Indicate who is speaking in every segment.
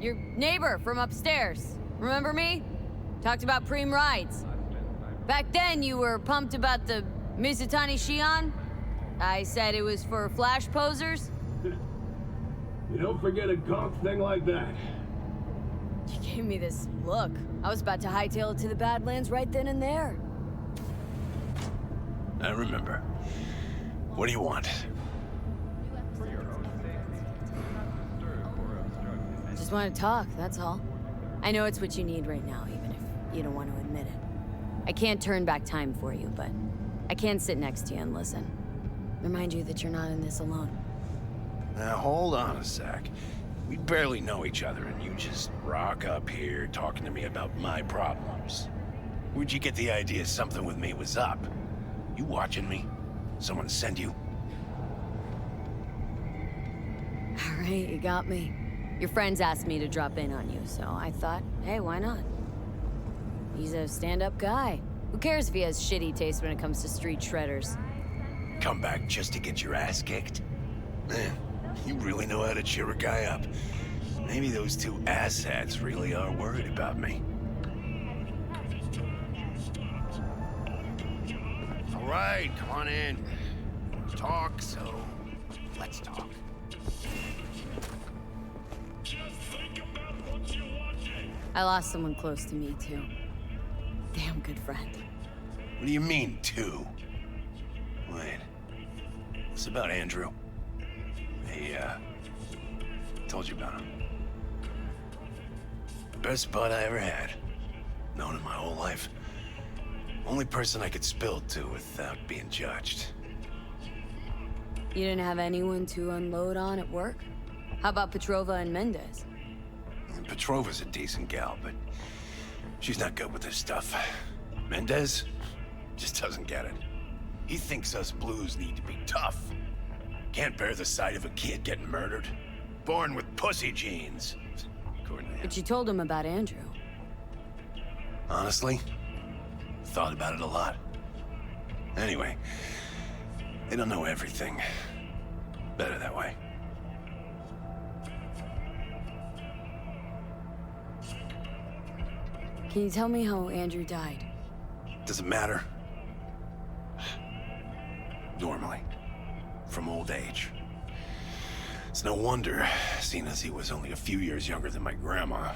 Speaker 1: Your neighbor from upstairs. Remember me? Talked about preem rides. Back then, you were pumped about the Mizutani Shion. I said it was for flash posers.
Speaker 2: You don't forget a conk thing like that.
Speaker 1: You gave me this look. I was about to hightail it to the Badlands right then and there.
Speaker 3: I remember. What do you want?
Speaker 1: Just want to talk, that's all. I know it's what you need right now, even if you don't want to admit it. I can't turn back time for you, but I can sit next to you and listen. Remind you that you're not in this alone.
Speaker 3: Now hold on a sec. We barely know each other and you just rock up here talking to me about my problems. Where'd you get the idea something with me was up? You watching me? Someone send you?
Speaker 1: Alright, you got me. Your friends asked me to drop in on you, so I thought, hey, why not? He's a stand-up guy. Who cares if he has shitty taste when it comes to street shredders?
Speaker 3: Come back just to get your ass kicked? Man, you really know how to cheer a guy up. Maybe those two asshats really are worried about me. All right, come on in. Talk, so let's talk.
Speaker 1: I lost someone close to me, too. Damn good friend.
Speaker 3: What do you mean, two? Wait. What's about Andrew? Hey, told you about him. Best bud I ever had. Known him my whole life. Only person I could spill to without being judged.
Speaker 1: You didn't have anyone to unload on at work? How about Petrova and Mendez?
Speaker 3: And Petrova's a decent gal, but she's not good with this stuff. Mendez just doesn't get it. He thinks us blues need to be tough. Can't bear the sight of a kid getting murdered. Born with pussy genes. According to him.
Speaker 1: But you told him about Andrew.
Speaker 3: Honestly, thought about it a lot. Anyway, they don't know everything. Better that way.
Speaker 1: Can you tell me how Andrew died?
Speaker 3: Does it matter? Normally. From old age. It's no wonder, seeing as he was only a few years younger than my grandma.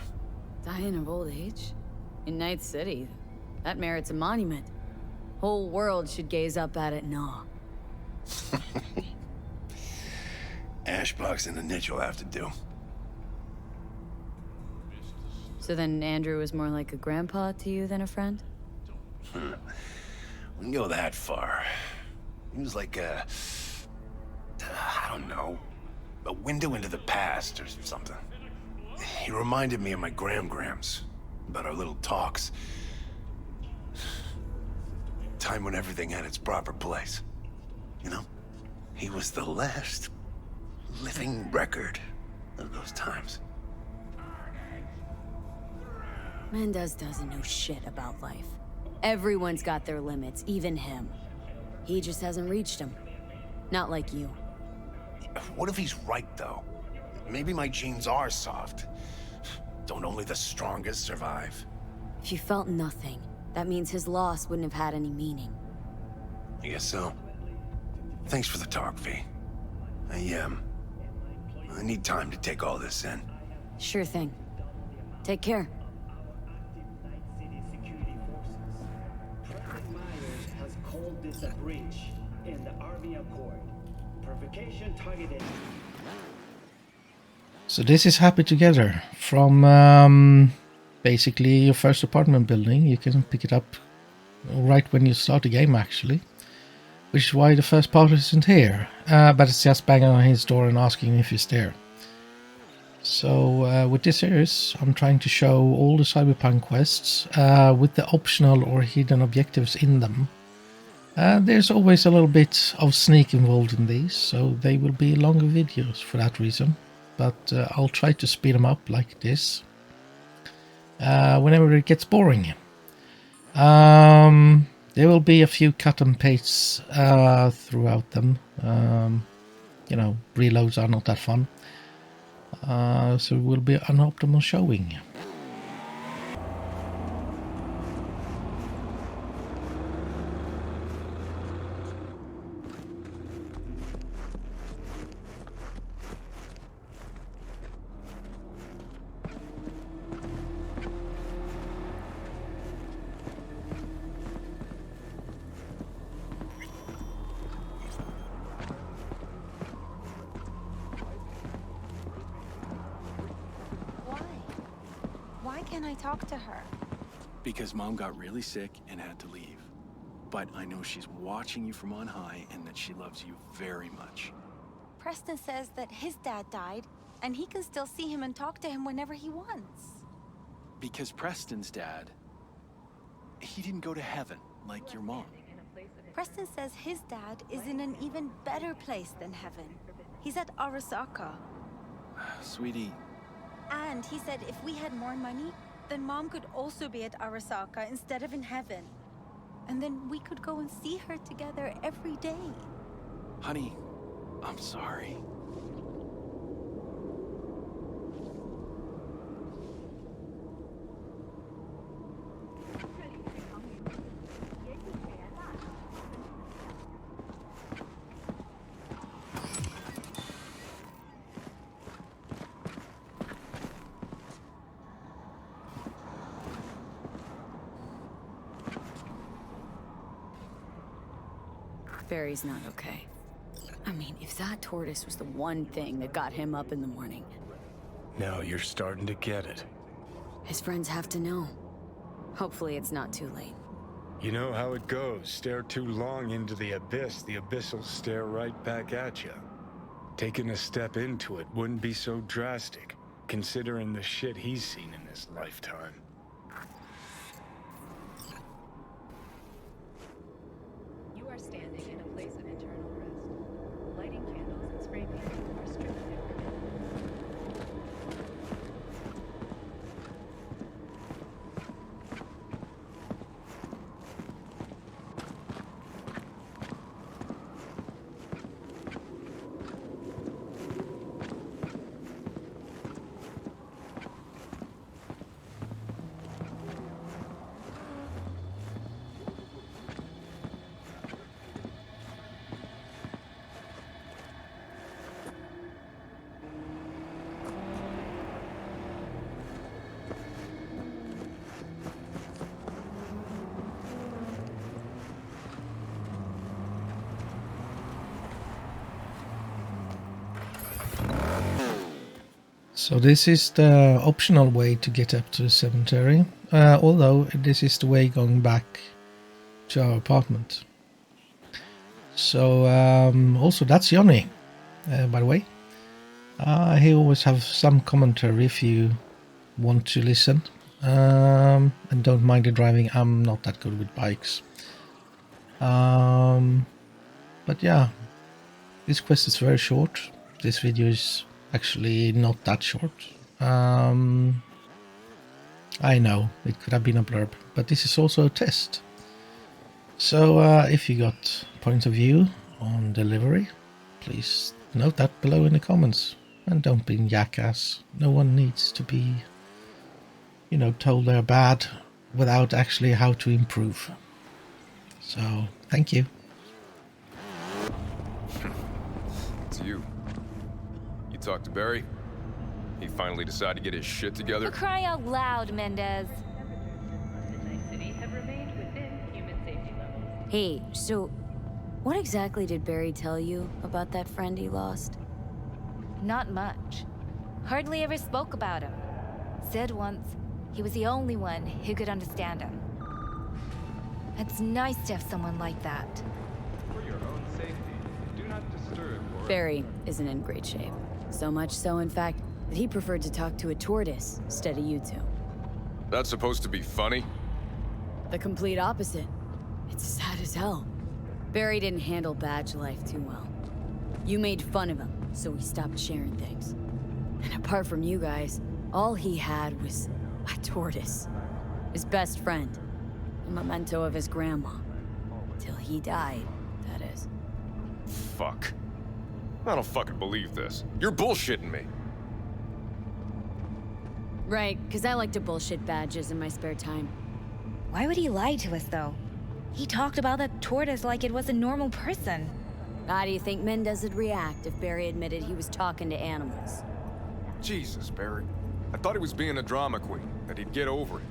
Speaker 1: Dying of old age? In Night City? That merits a monument. Whole world should gaze up at it in awe.
Speaker 3: Ashbox and the niche will have to do.
Speaker 1: So then Andrew was more like a grandpa to you than a friend?
Speaker 3: Wouldn't go that far. He was like a... I don't know. A window into the past or something. He reminded me of my grams about our little talks. Time when everything had its proper place. You know? He was the last living record of those times.
Speaker 1: Mendez doesn't know shit about life. Everyone's got their limits, even him. He just hasn't reached them. Not like you.
Speaker 3: What if he's right, though? Maybe my genes are soft. Don't only the strongest survive?
Speaker 1: If you felt nothing, that means his loss wouldn't have had any meaning.
Speaker 3: I guess so. Thanks for the talk, V. I need time to take all this in.
Speaker 1: Sure thing. Take care.
Speaker 4: Has called this a breach in the Army Accord. Provocation targeted.
Speaker 5: So this is HappyTogether from basically your first apartment building. You can pick it up right when you start the game, actually. Which is why the first part isn't here. But it's just banging on his door and asking if he's there. So with this series, I'm trying to show all the Cyberpunk quests with the optional or hidden objectives in them. There's always a little bit of sneak involved in these, so they will be longer videos for that reason. But I'll try to speed them up like this whenever it gets boring. There will be a few cut and pastes throughout them. You know, reloads are not that fun. So it will be an optimal showing.
Speaker 6: Why can't I talk to her?
Speaker 7: Because Mom got really sick and had to leave. But I know she's watching you from on high and that she loves you very much.
Speaker 6: Preston says that his dad died, and he can still see him and talk to him whenever he wants.
Speaker 7: Because Preston's dad, he didn't go to heaven like your mom.
Speaker 6: Preston says his dad is in an even better place than heaven. He's at Arasaka.
Speaker 7: Sweetie,
Speaker 6: And he said if we had more money, then Mom could also be at Arasaka instead of in heaven. And then we could go and see her together every day.
Speaker 7: honey, I'm sorry.
Speaker 1: Barry's not okay. I mean, if that tortoise was the one thing that got him up in the morning,
Speaker 3: Now you're starting to get it.
Speaker 1: his friends have to know. Hopefully it's not too late.
Speaker 8: You know how it goes. Stare too long into the abyss will stare right back at you. Taking a step into it wouldn't be so drastic, considering the shit he's seen in his lifetime.
Speaker 9: You are standing in a place of eternal rest. Lighting candles and spray painting are strictly forbidden.
Speaker 5: So this is the optional way to get up to the cemetery, although this is the way going back to our apartment. So also that's Johnny, by the way. He always have some commentary if you want to listen, and don't mind the driving. I'm not that good with bikes, but yeah, this quest is very short. This video is actually not that short. I know it could have been a blurb, but this is also a test. So if you got point of view on delivery, please note that below in the comments, and don't be a jackass. No one needs to be, you know, told they're bad without actually how to improve. So thank you.
Speaker 10: It's you. You talked to Barry? He finally decided to get his shit together?
Speaker 6: Cry out loud, Mendez.
Speaker 9: Night City have remained within human safety levels.
Speaker 1: Hey, so what exactly did Barry tell you about that friend he lost?
Speaker 6: Not much. Hardly ever spoke about him. Said once he was the only one who could understand him. It's nice to have someone like that.
Speaker 11: For your own safety, do not disturb or...
Speaker 1: Barry isn't in great shape. So much so, in fact, that he preferred to talk to a tortoise instead of you two.
Speaker 10: That's supposed to be funny?
Speaker 1: The complete opposite. It's sad as hell. Barry didn't handle badge life too well. You made fun of him, so he stopped sharing things. And apart from you guys, all he had was a tortoise. His best friend. A memento of his grandma. Till he died, that is.
Speaker 10: Fuck. I don't fucking believe this. You're bullshitting me.
Speaker 1: Right, because I like to bullshit badges in my spare time.
Speaker 6: Why would he lie to us, though? He talked about that tortoise like it was a normal person.
Speaker 1: How do you think Mendez would react if Barry admitted he was talking to animals?
Speaker 10: Jesus, Barry. I thought he was being a drama queen, that he'd get over it.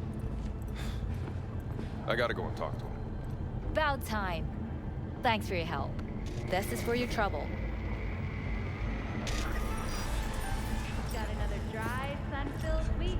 Speaker 10: I gotta go and talk to him.
Speaker 6: About time. Thanks for your help. This is for your trouble.
Speaker 9: Got another dry, sun-filled week